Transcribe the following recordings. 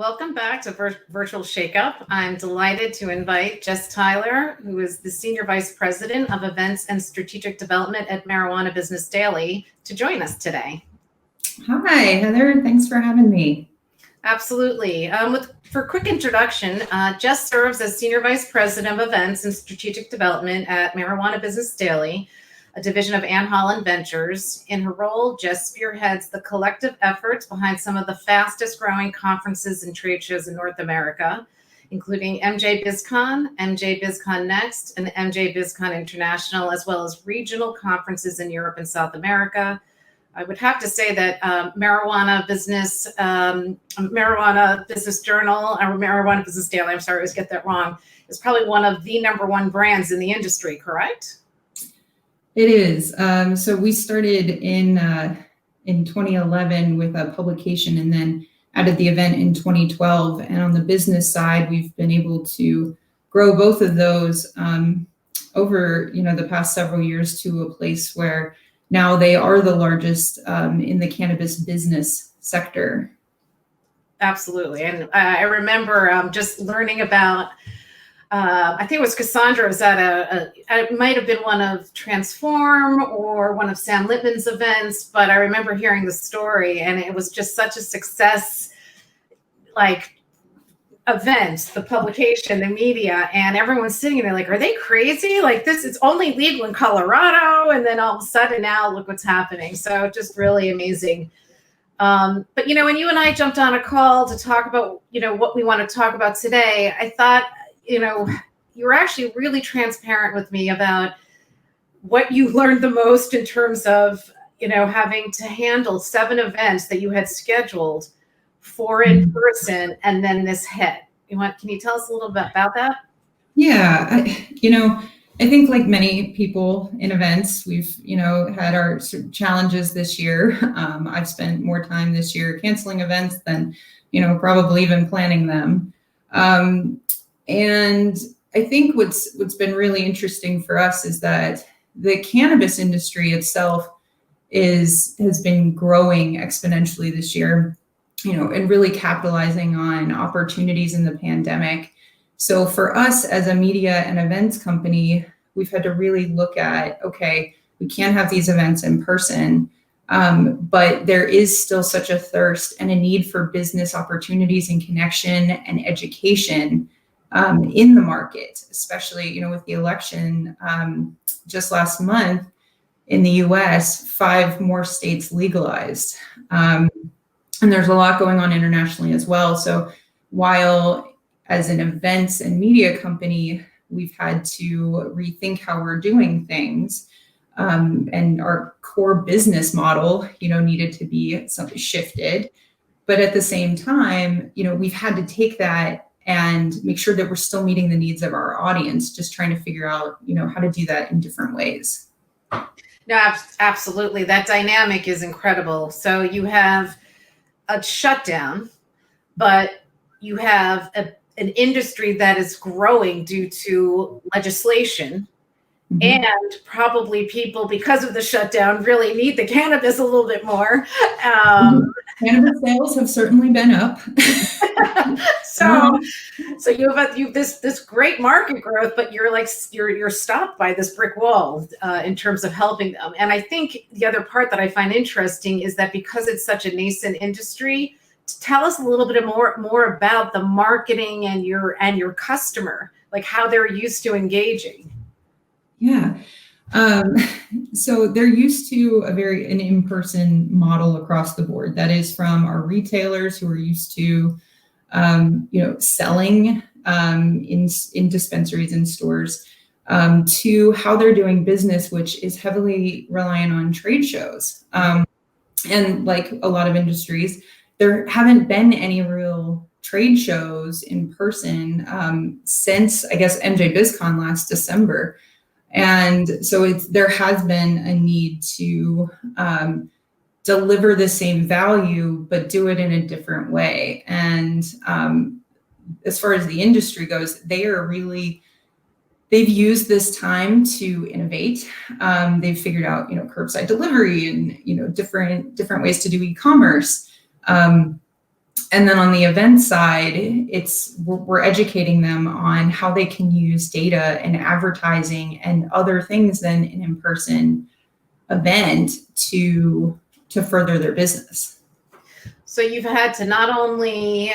Welcome back to Virtual Shakeup. I'm delighted to invite Jess Tyler, who is the Senior Vice President of Events and Strategic Development at Marijuana Business Daily, to join us today. Hi, Heather. Thanks for having me. Absolutely. For quick introduction, Jess serves as Senior Vice President of Events and Strategic Development at Marijuana Business Daily, a division of Ann Holland Ventures. In her role, Jess spearheads the collective efforts behind some of the fastest growing conferences and trade shows in North America, including MJBizCon, MJBizCon Next, and MJBizCon International, as well as regional conferences in Europe and South America. I would have to say that Marijuana Business Journal, or Marijuana Business Daily, I'm sorry, I always get that wrong, is probably one of the #1 brands in the industry, correct? It is. So we started in 2011 with a publication and then added the event in 2012. And on the business side, we've been able to grow both of those over the past several years to a place where now they are the largest in the cannabis business sector. Absolutely. And I remember just learning about I think it was Cassandra was at it might have been one of Transform or one of Sam Littman's events, but I remember hearing the story and it was just such a success, event, the publication, the media, and everyone's sitting there like, are they crazy? Like this, it's only legal in Colorado. And then all of a sudden now look what's happening. So just really amazing. But, when you and I jumped on a call to talk about, what we want to talk about today, I thought, you were actually really transparent with me about what you learned the most in terms of, having to handle 7 events that you had scheduled, 4 in person, and then this hit. Can you tell us a little bit about that? Yeah, I think like many people in events, we've, had our challenges this year. I've spent more time this year canceling events than, probably even planning them. And I think what's been really interesting for us is that the cannabis industry itself has been growing exponentially this year, and really capitalizing on opportunities in the pandemic. So for us as a media and events company, we've had to really look at, okay, we can't have these events in person, but there is still such a thirst and a need for business opportunities and connection and education in the market, especially, with the election just last month in the US, 5 more states legalized. And there's a lot going on internationally as well. So while as an events and media company, we've had to rethink how we're doing things, and our core business model, needed to be shifted. But at the same time, we've had to take that and make sure that we're still meeting the needs of our audience, just trying to figure out, how to do that in different ways. No, absolutely. That dynamic is incredible. So you have a shutdown, but you have an industry that is growing due to legislation. Mm-hmm. And probably people, because of the shutdown, really need the cannabis a little bit more. Cannabis sales have certainly been up. So you have this great market growth, but you're stopped by this brick wall in terms of helping them. And I think the other part that I find interesting is that because it's such a nascent industry, tell us a little bit more about the marketing and your customer, like how they're used to engaging. Yeah. So they're used to an in-person model across the board. That is from our retailers who are used to, selling in dispensaries and stores, to how they're doing business, which is heavily reliant on trade shows. And like a lot of industries, there haven't been any real trade shows in person since, I guess, MJBizCon last December. And so there has been a need to deliver the same value, but do it in a different way. And as far as the industry goes, they've used this time to innovate. They've figured out, curbside delivery and, different ways to do e-commerce. And then on the event side, we're educating them on how they can use data and advertising and other things than an in-person event to further their business. So you've had to not only,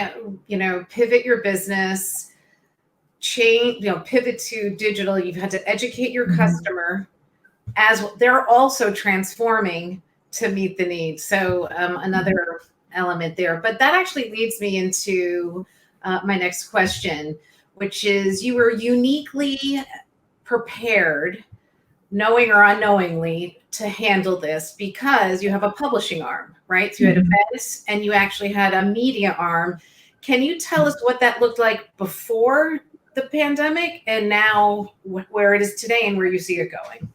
pivot your business, pivot to digital. You've had to educate your customer as they're also transforming to meet the needs. So another element there, but that actually leads me into my next question, which is you were uniquely prepared, knowing or unknowingly, to handle this because you have a publishing arm, right? So you had events and you actually had a media arm. Can you tell us what that looked like before the pandemic and now where it is today and where you see it going?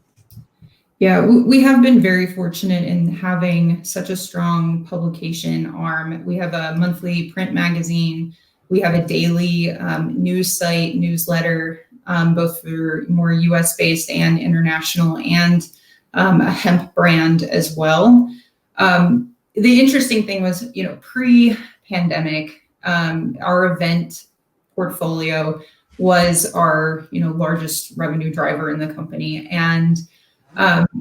Yeah, we have been very fortunate in having such a strong publication arm. We have a monthly print magazine. We have a daily news site, newsletter, both for more US-based and international, and a hemp brand as well. The interesting thing was, pre-pandemic, our event portfolio was our, largest revenue driver in the company. And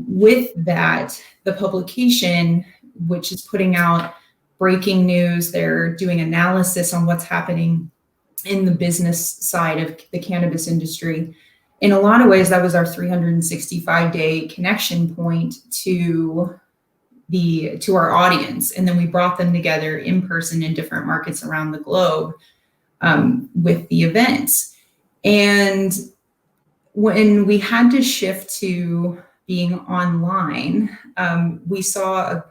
with that, the publication, which is putting out breaking news, they're doing analysis on what's happening in the business side of the cannabis industry. In a lot of ways, that was our 365-day connection point to our audience. And then we brought them together in person in different markets around the globe with the events. And when we had to shift to being online, we saw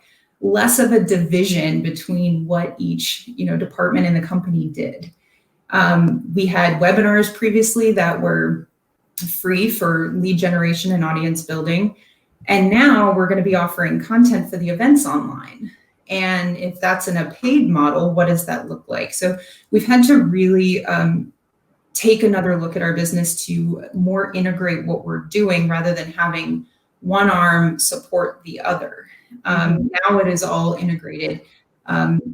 less of a division between what each department in the company did. We had webinars previously that were free for lead generation and audience building. And now we're going to be offering content for the events online. And if that's in a paid model, what does that look like? So we've had to really take another look at our business to more integrate what we're doing rather than having one arm support the other. Now it is all integrated.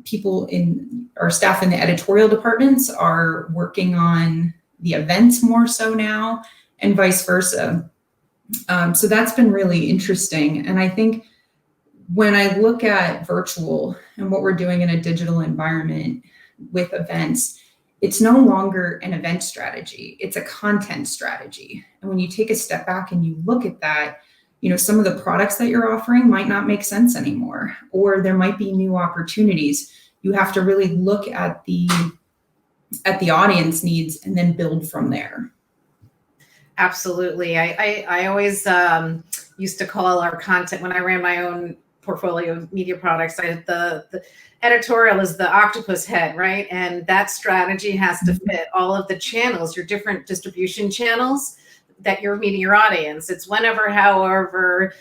People in our staff in the editorial departments are working on the events more so now, and vice versa. So that's been really interesting. And I think when I look at virtual and what we're doing in a digital environment with events, it's no longer an event strategy, it's a content strategy. And when you take a step back and you look at that, some of the products that you're offering might not make sense anymore, or there might be new opportunities. You have to really look at the audience needs and then build from there. Absolutely. I always used to call our content, when I ran my own portfolio of media products, the editorial is the Octopus Head, right? And that strategy has to fit all of the channels, your different distribution channels that you're meeting your audience. It's whenever, however,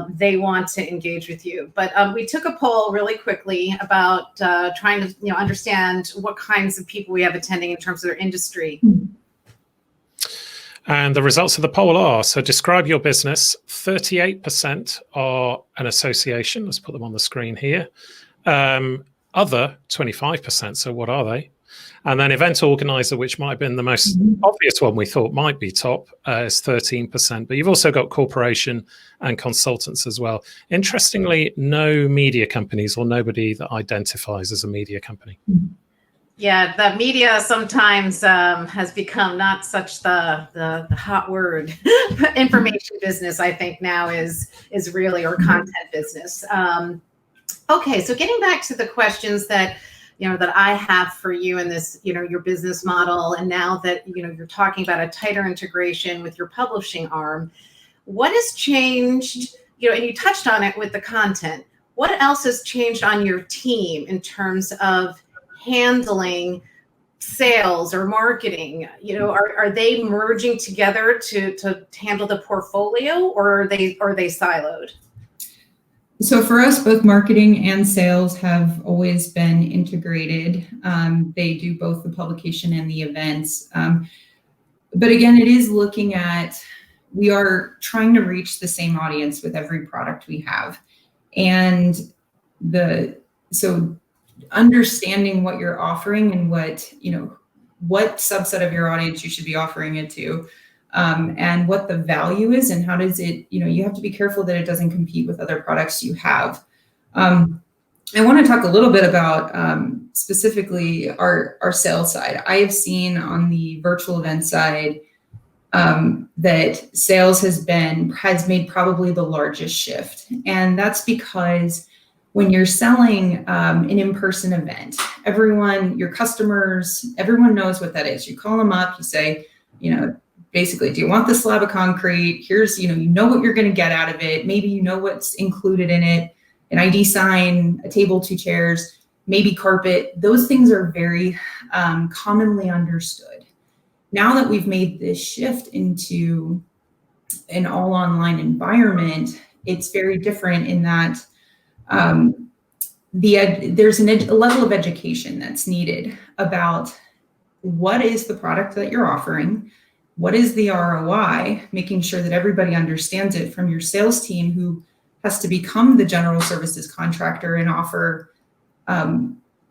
they want to engage with you. But we took a poll really quickly about trying to understand what kinds of people we have attending in terms of their industry. And the results of the poll are, so describe your business. 38% are an association. Let's put them on the screen here. Other, 25%. So what are they? And then event organizer, which might have been the most obvious one we thought might be top, is 13%. But you've also got corporation and consultants as well. Interestingly, no media companies or nobody that identifies as a media company. Yeah, the media sometimes has become not such the hot word. Information business, I think now is really, or content business. Okay, so getting back to the questions that that I have for you in this, your business model, and now that you're talking about a tighter integration with your publishing arm, what has changed? And you touched on it with the content. What else has changed on your team in terms of handling sales or marketing? Are they merging together to handle the portfolio, or are they siloed? So for us, both marketing and sales have always been integrated. They do both the publication and the events. But again, it is looking at, we are trying to reach the same audience with every product we have. And so understanding what you're offering and what subset of your audience you should be offering it to, and what the value is, and how does it, you have to be careful that it doesn't compete with other products you have. I want to talk a little bit about specifically our sales side. I have seen on the virtual event side that sales has made probably the largest shift. And that's because when you're selling an in-person event, your customers, everyone knows what that is. You call them up, you say, basically, do you want this slab of concrete? Here's, you know what you're going to get out of it. Maybe you know what's included in it, an ID sign, a table, 2 chairs, maybe carpet. Those things are very commonly understood. Now that we've made this shift into an all online environment, it's very different in that there's a level of education that's needed about what is the product that you're offering, what is the ROI, making sure that everybody understands it, from your sales team, who has to become the general services contractor and offer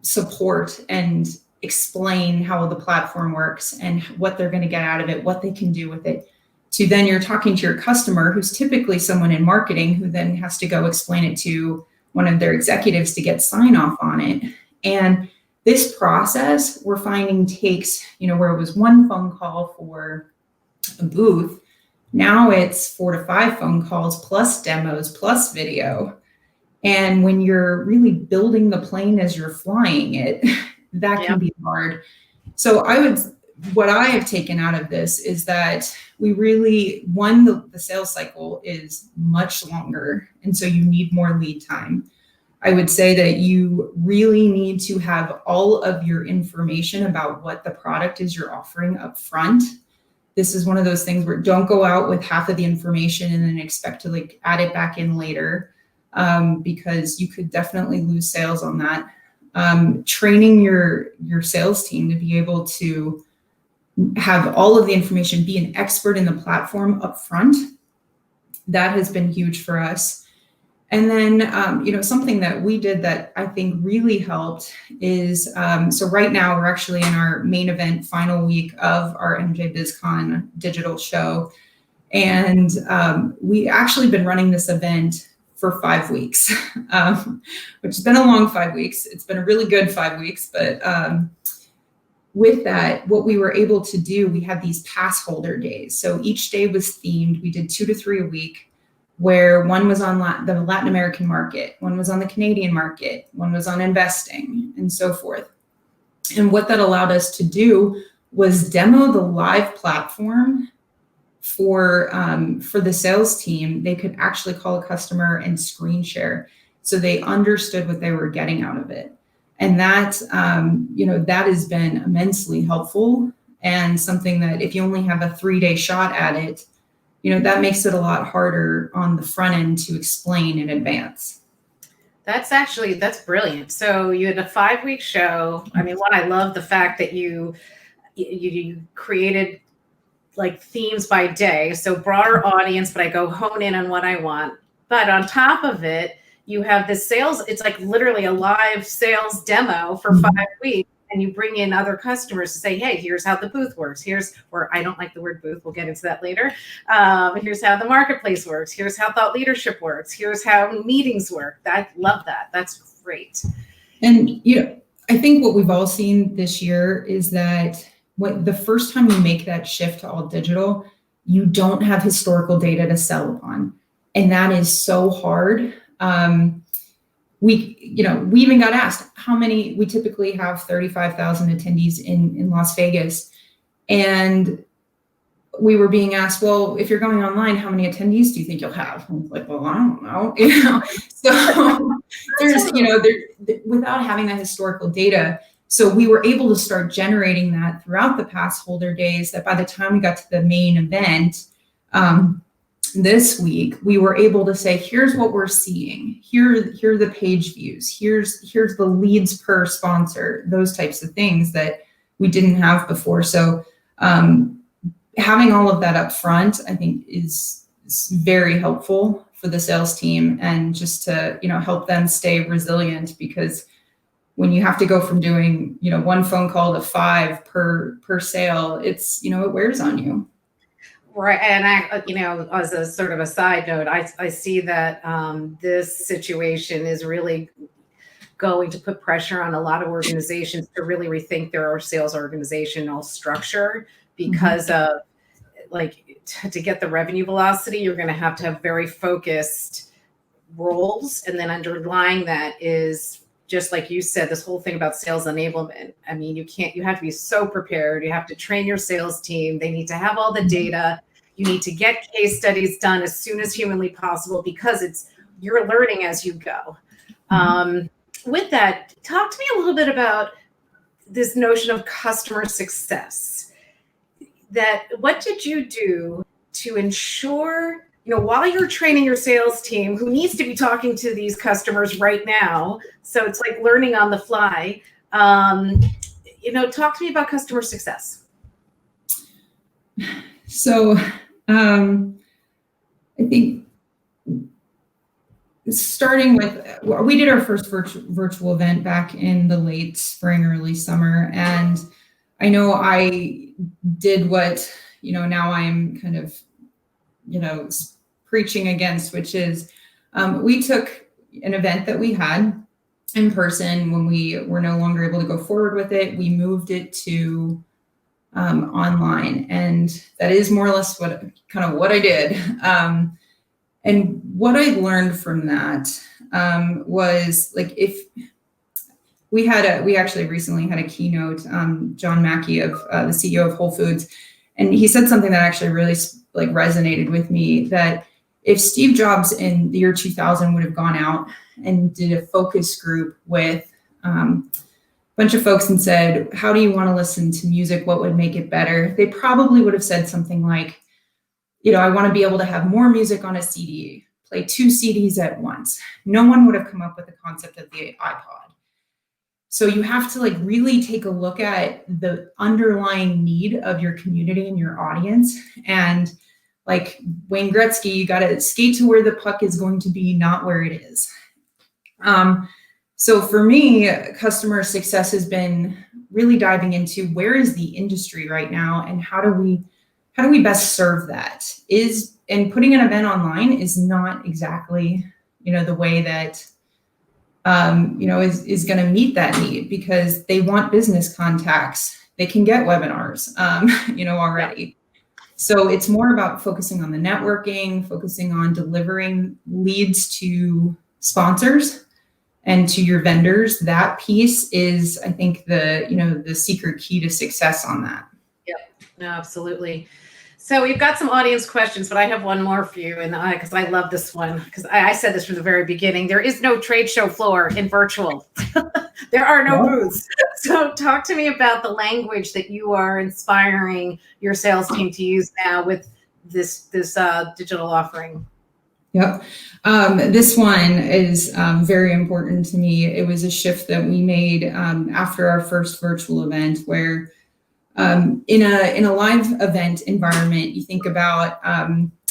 support and explain how the platform works and what they're going to get out of it, what they can do with it, to then you're talking to your customer, who's typically someone in marketing, who then has to go explain it to one of their executives to get sign off on it. And this process, we're finding, takes, where it was 1 phone call for a booth, now it's 4 to 5 phone calls plus demos plus video. And when you're really building the plane as you're flying it, that can be hard. So what I have taken out of this is that we really, the sales cycle is much longer. And so you need more lead time. I would say that you really need to have all of your information about what the product is you're offering up front. This is one of those things where don't go out with half of the information and then expect to add it back in later, because you could definitely lose sales on that. Training your sales team to be able to have all of the information, be an expert in the platform up front, that has been huge for us. And then, something that we did that I think really helped is, so right now we're actually in our main event, final week of our MJBizCon digital show. And we actually been running this event for 5 weeks, which has been a long 5 weeks. It's been a really good 5 weeks, but with that, what we were able to do, we had these pass holder days. So each day was themed. We did 2 to 3 a week, where one was on the Latin American market, one was on the Canadian market, one was on investing, and so forth. And what that allowed us to do was demo the live platform for the sales team. They could actually call a customer and screen share, so they understood what they were getting out of it. And that, that has been immensely helpful, and something that if you only have a 3-day shot at it, that makes it a lot harder on the front end to explain in advance. That's brilliant. So you had a 5-week show. I mean, I love the fact that you created themes by day. So broader audience, but I go hone in on what I want. But on top of it, you have this sales, it's literally a live sales demo for 5 weeks. And you bring in other customers to say, hey, here's how the booth works. Where I don't like the word booth. We'll get into that later. Here's how the marketplace works. Here's how thought leadership works. Here's how meetings work. I love that. That's great. And, I think what we've all seen this year is that the first time you make that shift to all digital, you don't have historical data to sell upon. And that is so hard. We even got asked how many. We typically have 35,000 attendees in Las Vegas, and we were being asked, well, if you're going online, how many attendees do you think you'll have? I was like, well, I don't know. So there's, without having that historical data. So we were able to start generating that throughout the pass holder days, that by the time we got to the main event, this week, we were able to say, here's what we're seeing. Here are the page views. Here's the leads per sponsor, those types of things that we didn't have before. So having all of that up front, I think is very helpful for the sales team, and just to, help them stay resilient, because when you have to go from doing, one phone call to 5 per sale, it's, it wears on you. Right. And I, as a sort of a side note, I see that this situation is really going to put pressure on a lot of organizations to really rethink their sales organizational structure because of to get the revenue velocity, you're going to have very focused roles. And then underlying that is, just like you said, this whole thing about sales enablement. I mean, you have to be so prepared. You have to train your sales team. They need to have all the data. You need to get case studies done as soon as humanly possible because you're learning as you go. With that, talk to me a little bit about this notion of customer success. What did you do to ensure, while you're training your sales team who needs to be talking to these customers right now, so it's like learning on the fly, talk to me about customer success. So I think starting with, we did our first virtual event back in the late spring, early summer. And I know I did what, now I'm kind of, preaching against, which is we took an event that we had in person when we were no longer able to go forward with it. We moved it to online. And that is more or less what I did. And what I learned from that was if we actually recently had a keynote, John Mackey of the CEO of Whole Foods, and he said something that actually really resonated with me, that if Steve Jobs in the year 2000 would have gone out and did a focus group with a bunch of folks and said, how do you want to listen to music? What would make it better? They probably would have said something like, I want to be able to have more music on a CD, play 2 CDs at once. No one would have come up with the concept of the iPod. So you have to really take a look at the underlying need of your community and your audience. And like Wayne Gretzky, you got to skate to where the puck is going to be, not where it is. So for me, customer success has been really diving into where is the industry right now and how do we best serve that? And putting an event online is not exactly, the way that, is going to meet that need, because they want business contacts. They can get webinars, already. So it's more about focusing on the networking, focusing on delivering leads to sponsors and to your vendors. That piece is, I think, the secret key to success on that. Yep, no, absolutely. So we've got some audience questions, but I have one more for you, and because I love this one, because I said this from the very beginning, there is no trade show floor in virtual. There are no booths. So talk to me about the language that you are inspiring your sales team to use now with this digital offering. Yep. This one is very important to me. It was a shift that we made after our first virtual event, where in a live event environment, you think about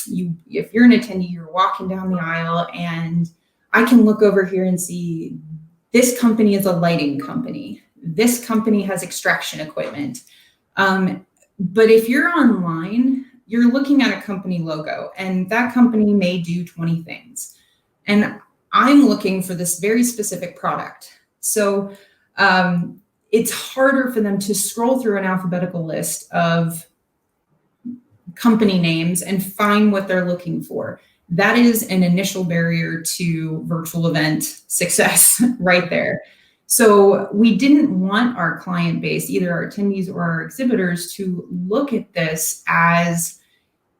if you're an attendee, you're walking down the aisle, and I can look over here and see this company is a lighting company. This company has extraction equipment. But if you're online, you're looking at a company logo, and that company may do 20 things. And I'm looking for this very specific product. So it's harder for them to scroll through an alphabetical list of company names and find what they're looking for. That is an initial barrier to virtual event success right there. So we didn't want our client base, either our attendees or our exhibitors, to look at this as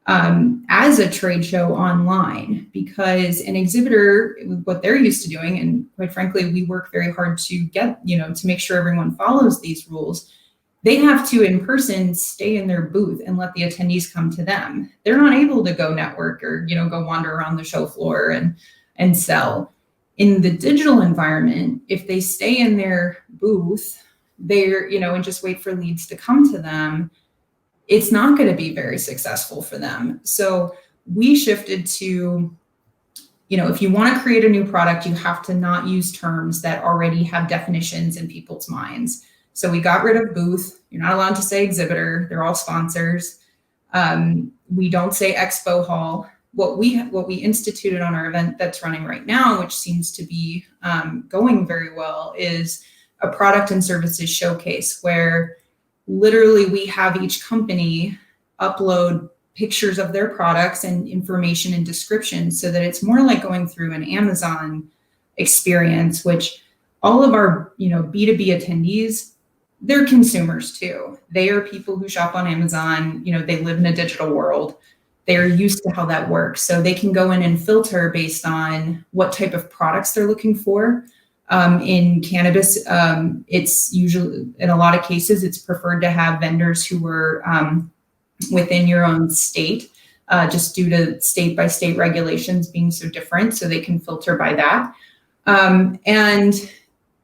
a trade show online, because an exhibitor, what they're used to doing, and quite frankly, we work very hard to get, to make sure everyone follows these rules. They have to, in person, stay in their booth and let the attendees come to them. They're not able to go network or, go wander around the show floor and sell. In the digital environment, if they stay in their booth, they're, and just wait for leads to come to them, it's not going to be very successful for them. So we shifted to if you want to create a new product, you have to not use terms that already have definitions in people's minds. So we got rid of booth. You're not allowed to say exhibitor. They're all sponsors. We don't say expo hall. What we instituted on our event that's running right now, which seems to be going very well, is a product and services showcase where literally we have each company upload pictures of their products and information and description so that it's more like going through an Amazon experience, which all of our, B2B attendees, they're consumers too. They are people who shop on Amazon. They live in a digital world. They're used to how that works. So they can go in and filter based on what type of products they're looking for. In cannabis, it's usually, in a lot of cases, it's preferred to have vendors who were within your own state, just due to state by state regulations being so different. So they can filter by that. And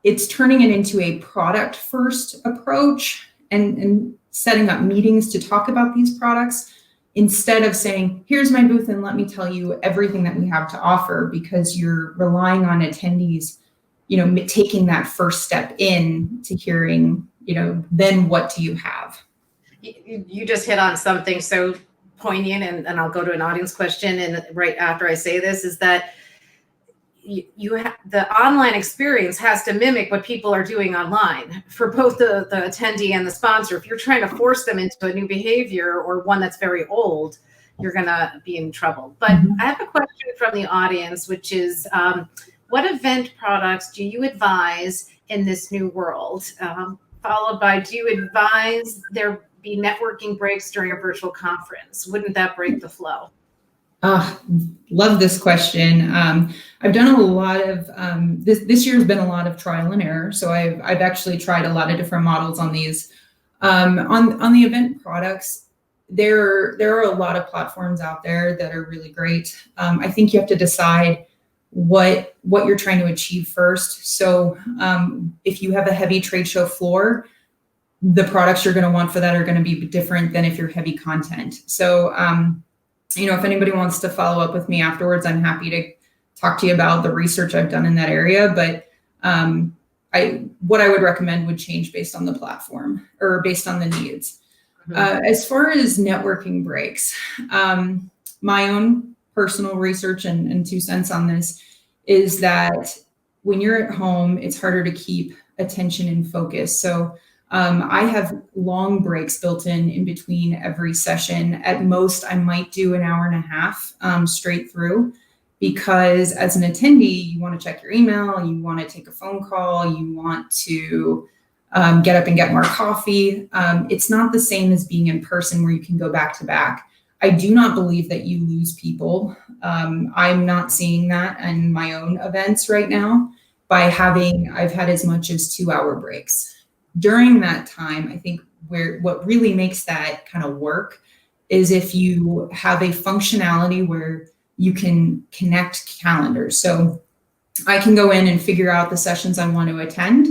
it's turning it into a product first approach and setting up meetings to talk about these products instead of saying, here's my booth and let me tell you everything that we have to offer, because you're relying on attendees, taking that first step in to hearing, then what do you have? You just hit on something so poignant, and I'll go to an audience question. And right after I say this is that the online experience has to mimic what people are doing online for both the attendee and the sponsor. If you're trying to force them into a new behavior or one that's very old, you're going to be in trouble. But I have a question from the audience, which is, what event products do you advise in this new world? Followed by, do you advise there be networking breaks during a virtual conference? Wouldn't that break the flow? Love this question. I've done a lot of, this year has been a lot of trial and error. So I've actually tried a lot of different models on these. On the event products, there are a lot of platforms out there that are really great. I think you have to decide what you're trying to achieve first. So if you have a heavy trade show floor, the products you're going to want for that are going to be different than if you're heavy content. So, if anybody wants to follow up with me afterwards, I'm happy to talk to you about the research I've done in that area. But what I would recommend would change based on the platform or based on the needs. As far as networking breaks, my own personal research and 2 cents on this is that when you're at home, it's harder to keep attention and focus. So I have long breaks built in between every session. At most, I might do an hour and a half straight through, because as an attendee, you want to check your email, you want to take a phone call, you want to get up and get more coffee. It's not the same as being in person where you can go back to back. I do not believe that you lose people. I'm not seeing that in my own events right now I've had as much as 2-hour breaks. During that time, I think what really makes that kind of work is if you have a functionality where you can connect calendars. So I can go in and figure out the sessions I want to attend,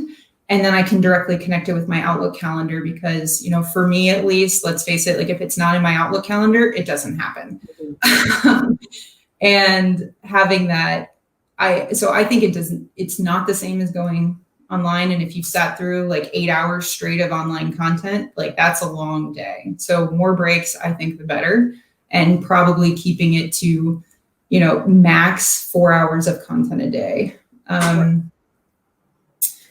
and then I can directly connect it with my Outlook calendar, because, for me at least, let's face it, like if it's not in my Outlook calendar, it doesn't happen. And having that, I think it's not the same as going online. And if you've sat through like 8 hours straight of online content, like that's a long day. So more breaks, I think the better, and probably keeping it to, max 4 hours of content a day.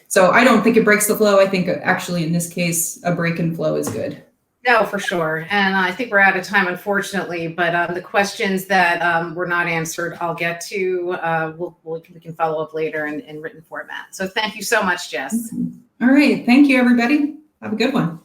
So I don't think it breaks the flow. I think actually in this case, a break in flow is good. No, for sure. And I think we're out of time, unfortunately, but the questions that were not answered, I'll get to, we can follow up later in written format. So thank you so much, Jess. All right. Thank you, everybody. Have a good one.